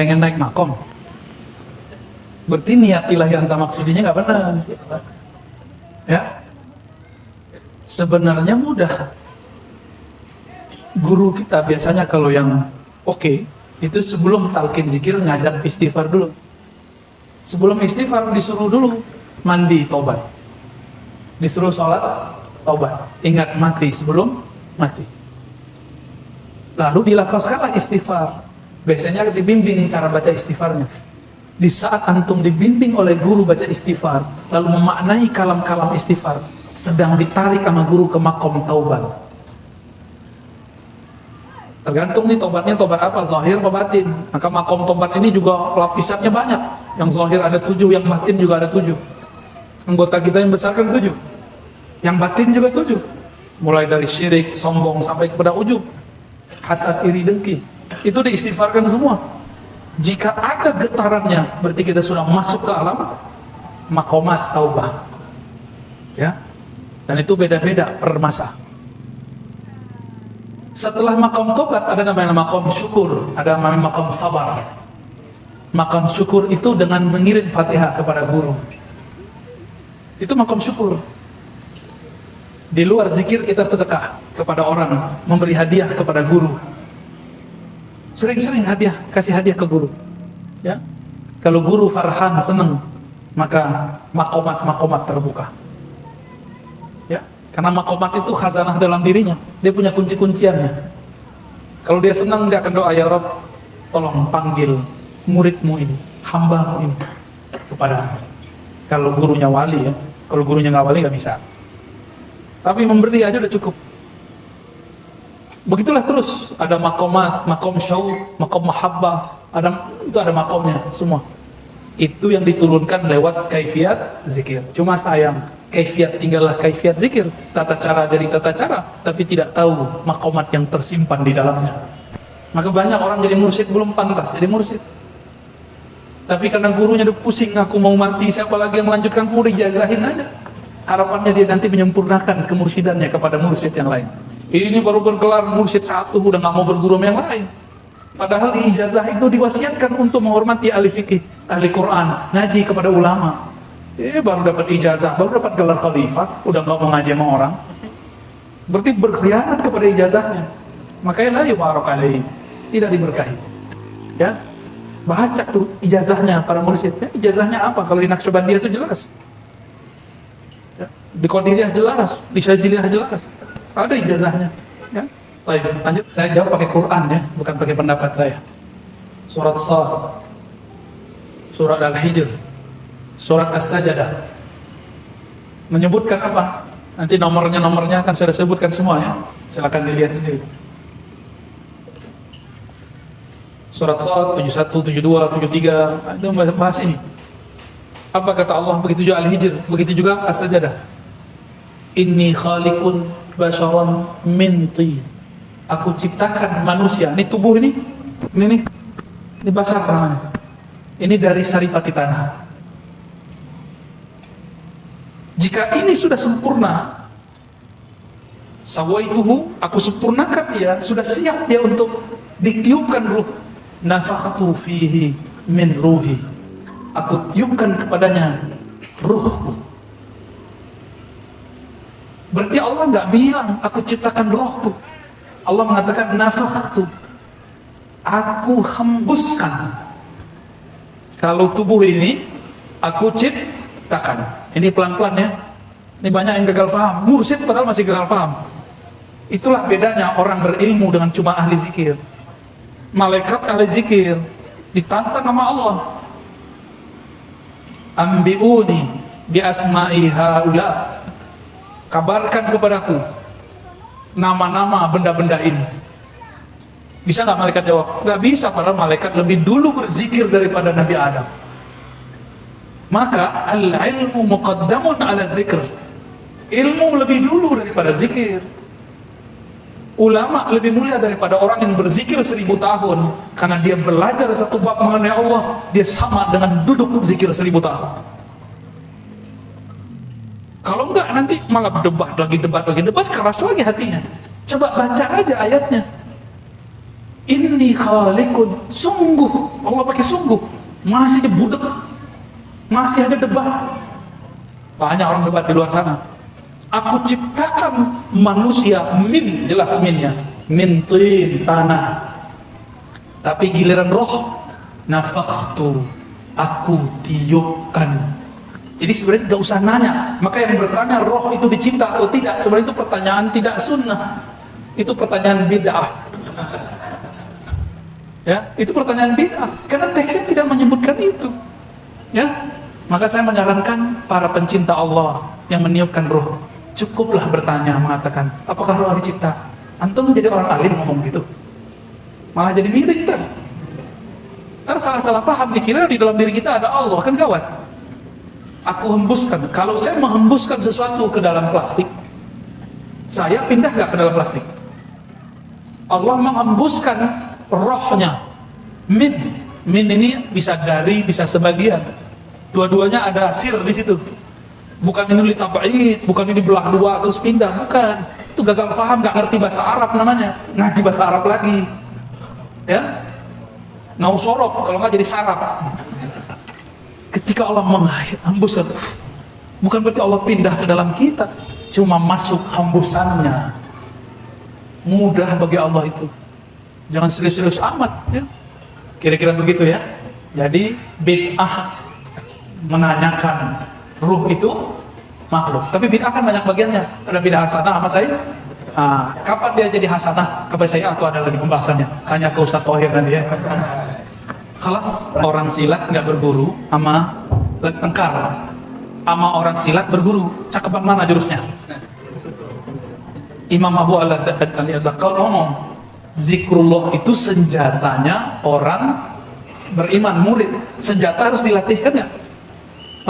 pengen naik makom, berarti niat ilahi anta maksudinya nggak benar. Ya, sebenarnya mudah. Guru kita biasanya kalau yang oke, itu sebelum talqin zikir ngajak istighfar dulu. Sebelum istighfar disuruh dulu mandi tobat, disuruh sholat tobat, ingat mati sebelum mati. Lalu dilafazkanlah istighfar. Biasanya dibimbing cara baca istighfarnya. Di saat antum dibimbing oleh guru baca istighfar, lalu memaknai kalam-kalam istighfar, sedang ditarik sama guru ke makom taubat. Tergantung nih tobatnya tobat apa, zahir atau batin. Maka makom tobat ini juga lapisannya banyak. Yang zahir ada 7, yang batin juga ada 7. Anggota kita yang besar kan 7, yang batin juga 7. Mulai dari syirik, sombong, sampai kepada ujub, hasad, iri, dengki. Itu diistighfarkan semua. Jika ada getarannya, berarti kita sudah masuk ke alam makomat taubah. Ya, dan itu beda-beda per masa. Setelah makom tobat ada namanya makom syukur, ada namanya makom sabar. Makom syukur itu dengan mengirim Fatihah kepada guru. Itu makom syukur. Di luar zikir kita sedekah kepada orang, memberi hadiah kepada guru. Sering-sering hadiah, kasih hadiah ke guru. Ya, kalau guru farhan, senang, maka makomat terbuka. Ya, karena makomat itu khazanah dalam dirinya, dia punya kunci-kunciannya. Kalau dia senang, dia akan doa, ya Rabb, tolong panggil muridmu ini, hambamu ini kepada. Kalau gurunya wali ya, kalau gurunya nggak wali nggak bisa. Tapi memberi aja udah cukup. Begitulah terus, ada makomat, makom syauq, makom mahabbah, itu ada makomnya semua. Itu yang diturunkan lewat kaifiat zikir. Cuma sayang, kaifiat tinggallah kaifiat zikir, tata cara jadi tata cara, tapi tidak tahu makomat yang tersimpan di dalamnya. Maka banyak orang jadi mursyid belum pantas jadi mursyid. Tapi karena gurunya udah pusing, aku mau mati, siapa lagi yang melanjutkan, aku udah ijazahin aja. Harapannya dia nanti menyempurnakan kemursyidannya kepada mursyid yang lain. Ini baru bergelar mursyid 1, udah gak mau berguru sama yang lain. Padahal di ijazah itu diwasiatkan untuk menghormati ahli fikih, ahli Quran, ngaji kepada ulama. Baru dapat ijazah, baru dapat gelar khalifah, udah gak mau ngaji sama orang. Berarti berkhianat kepada ijazahnya. Makanya la yubarak alaihi, tidak diberkahi. Ya, baca tuh ijazahnya para mursyid. Ya, ijazahnya apa? Kalau di Naqsyabandiyah itu jelas. Ya, di Qadiriyah jelas, di Syaziliyah jelas. Ada ijazahnya. Ya. Baik, lanjut. Saya jawab pakai Quran ya, bukan pakai pendapat saya. Surat Shad, surat Al-Hijr, surat As-Sajdah. Menyebutkan apa? Nanti nomornya akan saya sebutkan semua ya. Silakan dilihat sendiri. Surat Shad 71, 72, 73, itu bahas ini. Apa kata Allah? Begitu juga Al-Hijr, begitu juga As-Sajdah. Inni khaliqun basharan min tin. Aku ciptakan manusia. Ini tubuh ini bashar namanya. Ini dari saripati tanah. Jika ini sudah sempurna, sawaituhu, aku sempurnakan dia, sudah siap dia untuk ditiupkan ruh. Nafakhtu fihi min ruhi. Aku tiupkan kepadanya ruhku. Berarti Allah nggak bilang aku ciptakan rohku. Allah mengatakan nafakhtu, aku hembuskan. Kalau tubuh ini aku ciptakan. Ini pelan-pelan ya. Ini banyak yang gagal paham. Mursyid padahal masih gagal paham. Itulah bedanya orang berilmu dengan cuma ahli zikir. Malaikat ahli zikir ditantang sama Allah. Ambiuni bi asma'i haula. Kabarkan kepadaku nama-nama benda-benda ini. Bisa nggak malaikat jawab? Nggak bisa, padahal malaikat lebih dulu berzikir daripada Nabi Adam. Maka al-ilmu muqaddamun ala dzikr. Ilmu lebih dulu daripada zikir. Ulama lebih mulia daripada orang yang berzikir 1000 tahun. Karena dia belajar satu bab mengenai Allah, dia sama dengan duduk zikir 1000 tahun. Kalau enggak nanti malah debat lagi, keras lagi hatinya. Coba baca aja ayatnya. Inni khaliqun, sungguh, Allah pakai sungguh, masih dibudek, masih ada debat. Banyak orang debat di luar sana. Aku ciptakan manusia, min, jelas minnya, min tin, tanah. Tapi giliran roh, nafakhtu, aku tiupkan. Jadi sebenarnya gak usah nanya. Maka yang bertanya roh itu dicipta atau tidak, sebenarnya itu pertanyaan tidak sunnah. Itu pertanyaan bid'ah. Ya, itu pertanyaan bid'ah karena teksnya tidak menyebutkan itu. Ya, maka saya menyarankan para pencinta Allah yang meniupkan ruh, cukuplah bertanya, mengatakan, apakah ruh dicipta? Antum menjadi orang alim ngomong gitu, malah jadi miring kan? Ntar salah-salah paham, dikira di dalam diri kita ada Allah, kan gawat. Aku hembuskan, kalau saya menghembuskan sesuatu ke dalam plastik, saya pindah gak ke dalam plastik? Allah menghembuskan rohnya, min ini bisa dari, bisa sebagian, dua-duanya ada sir di situ. Bukan ini litabait, bukan ini belah dua terus pindah, bukan. Itu gagal paham, gak ngerti bahasa Arab namanya, ngaji bahasa Arab lagi, ya. Nausorok, kalau nggak jadi sarap. Ketika Allah menghembuskan, bukan berarti Allah pindah ke dalam kita, cuma masuk hembusannya. Mudah bagi Allah itu. Jangan serius-serius amat, ya. Kira-kira begitu ya. Jadi bid'ah menanyakan ruh itu makhluk. Tapi bid'ah kan banyak bagiannya. Ada bid'ah hasanah apa saya? Kapan dia jadi hasanah kepada saya atau ada lagi pembahasannya? Tanya ke Ustaz Thohir nanti ya. Kelas orang silat nggak berguru sama tengkar. Sama orang silat berguru. Cakepan mana jurusnya? Imam Abu Al-Daqqal ngomong, zikrullah itu senjatanya orang beriman, murid. Senjata harus dilatihkan ya?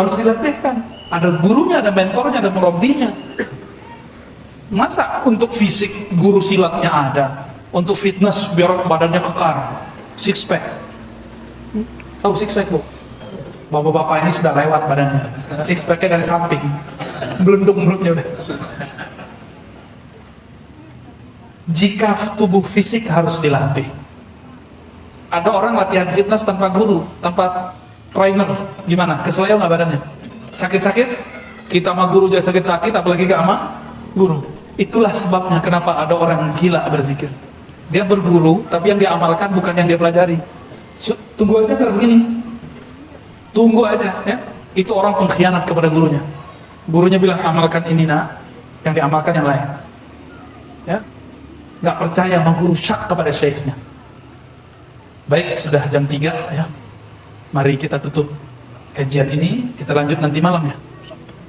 Harus dilatihkan. Ada gurunya, ada mentornya, ada murabbinya. Masa untuk fisik guru silatnya ada, untuk fitness biar badannya kekar, six pack. Tahu six pack, Bu? Bapak-bapak ini sudah lewat badannya. Six packnya dari samping, belundung mulutnya udah. Jika tubuh fisik harus dilatih. Ada orang latihan fitness tanpa guru, tanpa trainer, gimana? Keseleo nggak badannya? Sakit-sakit? Kita sama guru aja sakit-sakit, apalagi gak sama guru. Itulah sebabnya kenapa ada orang gila berzikir. Dia berguru, tapi yang dia amalkan bukan yang dia pelajari. Tunggu aja kayak begini. Tunggu aja, ya. Itu orang pengkhianat kepada gurunya. Gurunya bilang amalkan ini nak, yang diamalkan yang lain. Ya. Nggak percaya sama guru, syak kepada syekhnya. Baik, sudah jam 3 ya. Mari kita tutup kajian ini, kita lanjut nanti malam ya.